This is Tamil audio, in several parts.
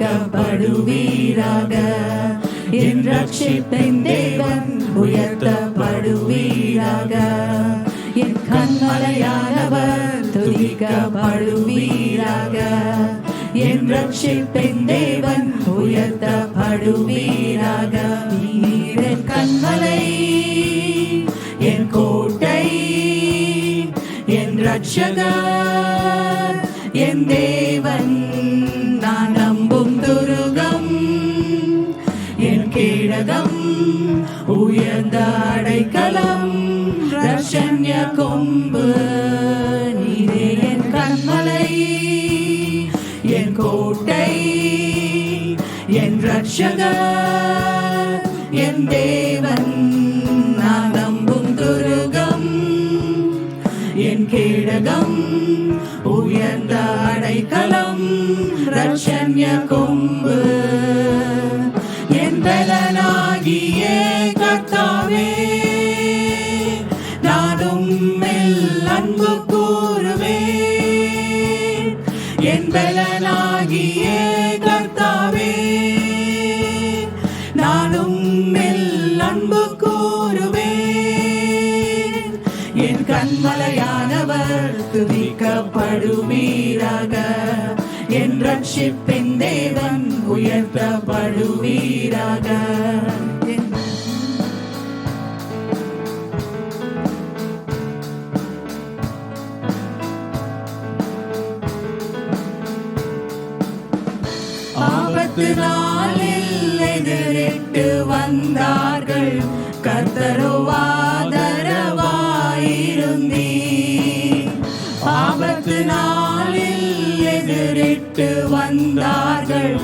துதிக்கப்படுவீராக. என் ரட்சிப்பின் தேவன் உயர்த்தப்படுவீராக. என் கண்மலையானவர் துதிக்கப்படுவீராக. என் ரட்சிப்பின் தேவன் உயர்த்தப்படுவீராக. நீர் என் கண்மலை, என் கோட்டை, என் ரட்சகர், என் தேவன், நான் நம்பும் துருகம், என் கேடகம், உயர்ந்த அடைக்கலம், ரட்சண்ய கொம்பு. நீரே என் கண்மலை, என் கோட்டை, என் ரட்சகர், என் தேவன், நான் நம்பும் துருகம், என் கேடகம், உயர்ந்த அடைக்கலம், ரட்சண்ய கொம்பு. என் பலனாகிய கர்த்தாவே, நானும் அன்பு கூறுவேன். என் பலனாகிய கர்த்தாவே, நானும் அன்பு கூறுவேன். என் கண்மலையானவர் துதிக்கப்படுவீராக. என் ரட்சிப்பின் தேவன் உயர்த்தப்படுவீராக. ஆபத்து நாளில் எதிரிட்டு வந்தார்கள், கர்த்தரோ ஆதரவாயிருந்தீர். ஆபத்து நாளில் எதிரிட்டு வந்தார்கள்,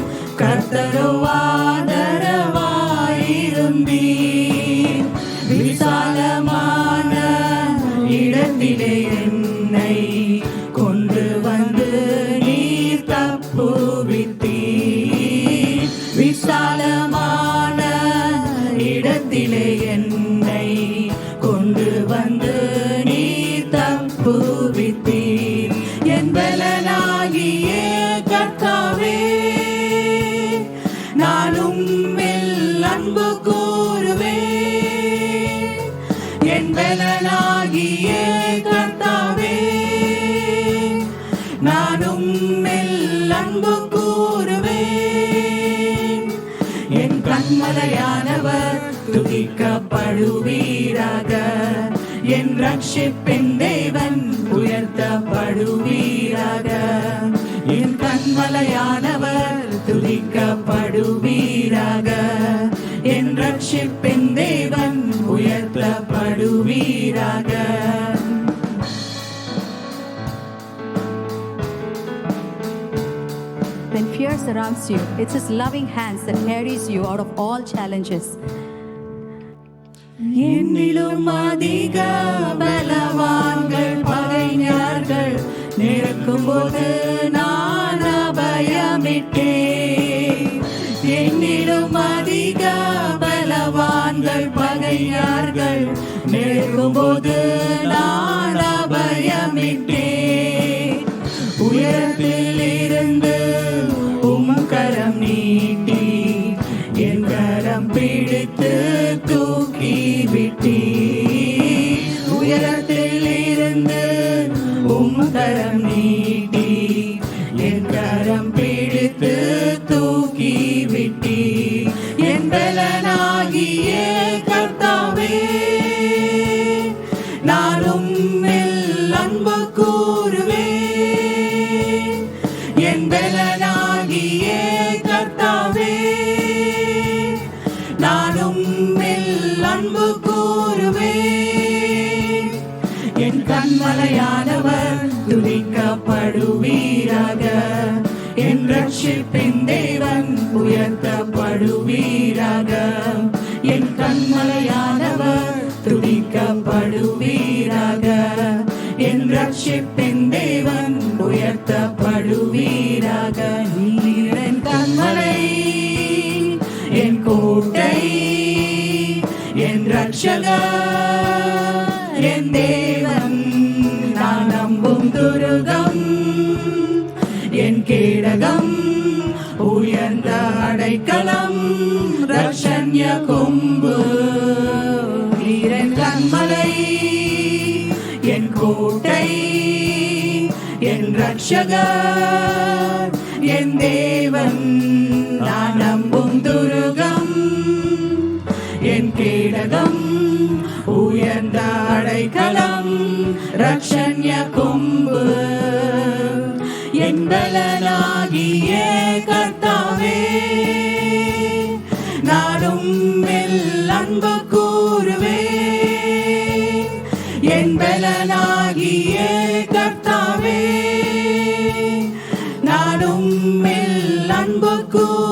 கர்த்தரோ ஆதரவாயிருந்தீர். விசாலமான இடத்திலே என்னை கொண்டு வந்து நீர் தப்புவித்தீர். விசாலமான இடத்திலே என்னை கொண்டு வந்து நீர் தப்புவித்தீர். என் பலனாகிய கர்த்தாவே, நானும் அன்பு கூறுவேன். என் பலனாகிய கர்த்தாவே, நானும் அன்பு கூறுவேன். என் கண்மலையானவர் துதிக்கப்படுவீராக. என் ரட்சிப்பின் தேவன் உயர்த்தப்படுவீராக. என் கண்மலையானவர் துதிக்கப்படுவீராக. என் ரட்சிப்பின் தேவன் உயர்த்தப்படுவீராக. When fear surrounds you, it's His loving hands that carries you out of all challenges. என்னிலும் அதிக பலவான்கள் பகைஞர்கள் நெருக்கும்போது நான் அபயமிட்டேன். என்னிலும் அதிக பலவான்கள் பகைஞர்கள் நெருக்கும்போது நான் அபயமிட்டேன். உயரத்தில் இருந்து உம் கரம் நீட்டி என் கரம் பிடித்து தூக்கி விட்டீர். உயரத்தில் இருந்து உம் கரம் நீட்டி என் கரம் பிடித்து தூக்கி விட்டீர். என் பலனாகிய கர்த்தாவே, நானும் அன்பு கூறுவேன். என் பலனாகிய கர்த்தாவே, நானும் அன்பு கூறுவேன். என் கண்மலையானவர் துதிக்கப்படுவீராக. என் ரட்சிப்பின் தேவன் உயர்த்தப்படுவீராக. என் கண்மலையானவர் துதிக்கப்படுவீராக. என் ரட்சிப்பின் தேவன் உயர்த்தப்படுவீராக. நீர் என் கண்மலை, என் கோட்டை, என் ரட்சகர், என் தேவன், நான் நம்பும் துருகம், என் கேடகம், உயர்ந்த அடைக்கலம் ரட்சண்ய கொம்பு. நீரன் கண்மலை, என் கோட்டை, என் ரட்சகர், என் தேவன். நான் நம்பும் துருகம், என் கேடகம், உயர்ந்த அடைக்கலம் ரட்சண்ய கொம்பு. என் பலனாகிய கர்த்தாவே, நானும் அன்பு கூறுவேன். என் பலனாகிய கர்த்தாவே, நானும் அன்பு கூறுவேன்.